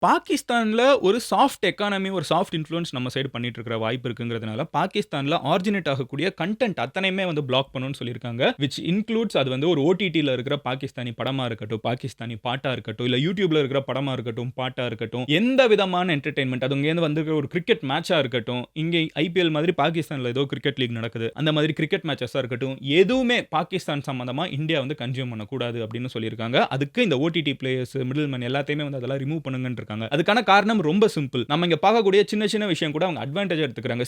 பாகிஸ்தான்ல ஒரு soft economy, ஒரு சாஃப்ட் இன்ஃப்ளூயன்ஸ் நம்ம சைடு பண்ணிட்டு இருக்கிற வாய்ப்பு இருக்குங்கிறதுனால, பாகிஸ்தான்ல ஆரிஜினேட் ஆகக்கூடிய கன்டென்ட் அத்தனையுமே வந்து பிளாக் பண்ணணும்னு சொல்லியிருக்காங்க. விச் இன்க்ளூட்ஸ் அது வந்து ஒரு ஓடிடில இருக்கிற பாகிஸ்தானி படமா இருக்கட்டும், பாகிஸ்தானி பாட்டா இருக்கட்டும், இல்ல YouTubeல இருக்கிற படமா இருக்கட்டும், பாட்டா இருக்கட்டும், எந்த விதமான என்டர்டெயின்மென்ட் அது இங்கேருந்து வந்திருக்கிற ஒரு கிரிக்கெட் மேட்சா இருக்கட்டும், இங்கே ஐபிஎல் மாதிரி பாகிஸ்தான்ல ஏதோ கிரிக்கெட் லீக் நடக்குது. அந்த மாதிரி கிரிக்கெட் மேட்சஸா இருக்கட்டும், எதுவுமே பாகிஸ்தான் சம்பந்தமா இந்தியா வந்து கன்சியூம் பண்ணக்கூடாது அப்படின்னு சொல்லியிருக்காங்க. அதுக்கு இந்த ஓடிடி பிளேயர்ஸ், மிடில் மேன் எல்லாத்தையுமே வந்து அதெல்லாம் ரிமூவ் பண்ணுங்கன்னு இருக்காங்க. அதுக்கான காரணம் ரொம்ப சிம்பிள். நம்ம இங்க பார்க்கக்கூடிய சின்ன சின்ன விஷயம் கூட அவங்க அட்வான்டேஜ் எடுத்துக்கிறாங்க.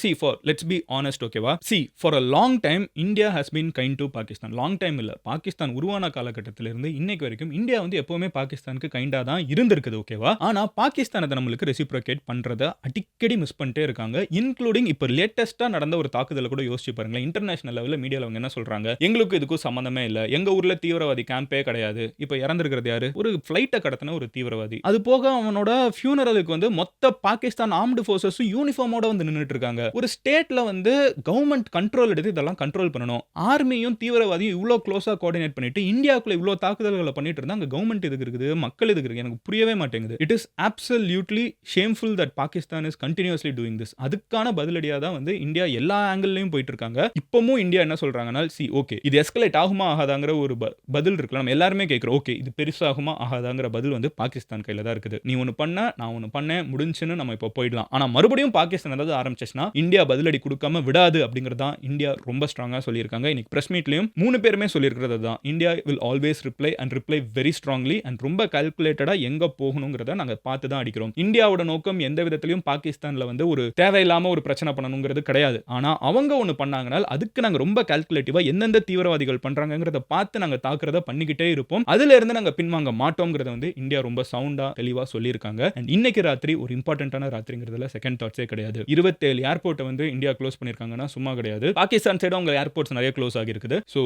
லெட்ஸ் பி ஹானஸ்ட், ஓகேவா? For a long time India has been kind to Pakistan. Long time இல்ல. பாகிஸ்தான் உருவான காலகட்டத்திலிருந்து இன்னைக்கு வரைக்கும் இந்தியா வந்து எப்பவுமே பாகிஸ்தானுக்கு கைண்டா தான் இருந்திருக்குது, ஓகேவா? ஆனா பாகிஸ்தான் அத நம்மளுக்கு ரெசிப்ரோகேட் பண்றத அடிக்கடி மிஸ் பண்ணிட்டே இருக்காங்க. இன்க்ளூடிங் இப்ப லேட்டஸ்டா நடந்த ஒரு தாக்குதல கூட யோசிச்சு பாருங்களேன். இன்டர்நேஷனல் லெவல்ல மீடியால அவங்க என்ன சொல்றாங்க? எங்களுக்கு இதுக்கும் சம்பந்தமே இல்ல. எங்க ஊர்ல தீவிரவாதி கேம்பே கிடையாது. இப்ப இறந்திருக்கிறது யாரு? ஒரு ஃபிளைட்ட கடத்தின ஒரு தீவிரவாதி. அது போக அவனோட ஃபியூனரலுக்கு வந்து மொத்த பாகிஸ்தான் ஆர்ம்டு ஃபோர்ஸஸும் யூனிஃபார்மோட வந்து நின்னுட்டு இருக்காங்க. ஒரு ஸ்டேட்ல வந்து கவர்மெண்ட் கண்ட்ரோல் எடுத்து இதெல்லாம் கண்ட்ரோல் பண்ணணும். ஆர்மியும் தீவிரவாதியும் இவ்ளோ க்ளோஸா கோஆர்டினேட் பண்ணிட்டு இந்தியாக்குள்ள இவ்ளோ தாக்குதல்கள பண்ணிட்டு இருந்தா அங்க கவர்மெண்ட் எதுக்கு இருக்குது? மக்கள் எதுக்கு இருக்கு? எனக்கு புரியவே மாட்டேங்குது. It is absolutely shameful that Pakistan is continuously doing this. அதுக்கான பதிலடியா தான் வந்து இந்தியா எல்லா ஆங்கிள்லயும் போயிட்டு இருக்காங்க. இப்பவும் இந்தியா என்ன சொல்றாங்கன்னா, ஓகே இது எஸ்கலேட் ஆகுமா ஆகாதாங்கிற ஒரு பதில் இருக்குல்ல. நம்ம எல்லாருமே கேட்கிறோம். ஓகே இது பெருசாகுமா ஆகாதாங்கிற பதில் வந்து பாகிஸ்தான் கையில தான் இருக்குது. நீ ஒன்னு பண்ண, நான் ஒன்னு பண்ணேன், முடிஞ்சுன்னு நம்ம இப்போ போயிடலாம். ஆனா மறுபடியும் பாகிஸ்தான் ஏதாவது ஆரம்பிச்சுச்சுன்னா இந்தியா பதிலடி கொடுக்காம விடாது அப்படிங்கிறது தான் இந்தியா ரொம்ப ஸ்ட்ராங்கா சொல்லியிருக்காங்க. இன்னைக்கு பிரஸ் மீட்லயும் 3 பேருமே சொல்லியிருக்கிறது தான். India will always reply and reply very strongly and ரொம்ப கால்குலேட்டடா எங்க போகணுங்கிறத நாங்க பார்த்து தான் அடிக்கிறோம். இந்தியாவோட நோக்கம் எந்த விதத்திலையும் பாகிஸ்தான்ல வந்து ஒரு தேவையில்லாம ஒரு பிரச்சனை பண்ணணுங்கிறது கிடையாது. ஆனா அவங்க ஒன்னு பண்ணாங்கன்னா அதுக்கு நாங்க ரொம்ப கால்குலேட்டிவா எந்தெந்த தீவிரவாதிகள் பண்றாங்கங்கிறத பார்த்து நாங்க தாக்குறத பண்ணிக்கிட்டே இருப்போம். அதுல இருந்து நாங்க பின்வாங்க மாட்டோம்ங்கறத வந்து இந்தியா ரொம்ப சவுண்டா தெளிவா சொல்லியிருக்காங்க. அண்ட் இன்னைக்கு ராத்திரி ஒரு இம்பார்ட்டன்டான ராத்திரிங்கிறதுல செகண்ட் தாட்ஸே கிடையாது. 27 ஏர்போர்ட்டை வந்து இந்தியா க்ளோஸ் பண்ணிருக்காங்கன்னா சும்மா கிடையாது. பாகிஸ்தான் சைடு அவங்க ஏர்போர்ட்ஸ் நிறைய க்ளோஸ் ஆகி இருக்குது. So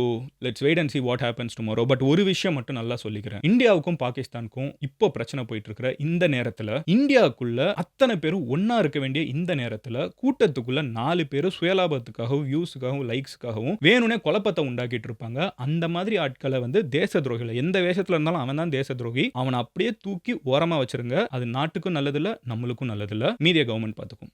let's wait and see what happens tomorrow. But ஒரு விஷயம் மட்டும் நல்லா சொல்லிக்கிறேன். இந்தியாவுக்கும் பாகிஸ்தானுக்கும் இப்போ பிரச்சனை போயிட்டு இருக்கிற இந்த நேரத்துல இந்தியாவுக்குள்ள அத்தனை பேரும் ஒன்னா இருக்க வேண்டிய இந்த நேரத்துல கூட்டத்துக்குள்ள 4 பேர் சுயலாபத்துக்காகவும் வியூஸுக்காகவும் லைக்ஸ்க்காகவும் வேணும்னே குழப்பத்தை உண்டாக்கிட்டு இருப்பாங்க. அந்த மாதிரி ஆட்களை வந்து தேச துரோகிகள் எந்த வேஷத்துல இருந்தாலும் அவன் தான் தேச துரோகி. அவனை அப்படியே தூக்கி ஓரமா வச்சிருங்க. அது நாட்டுக்கும் நல்லதில்ல, நம்மளுக்கும் நல்லதில்ல. மீதிய கவர்மெண்ட் பார்த்துக்கும்.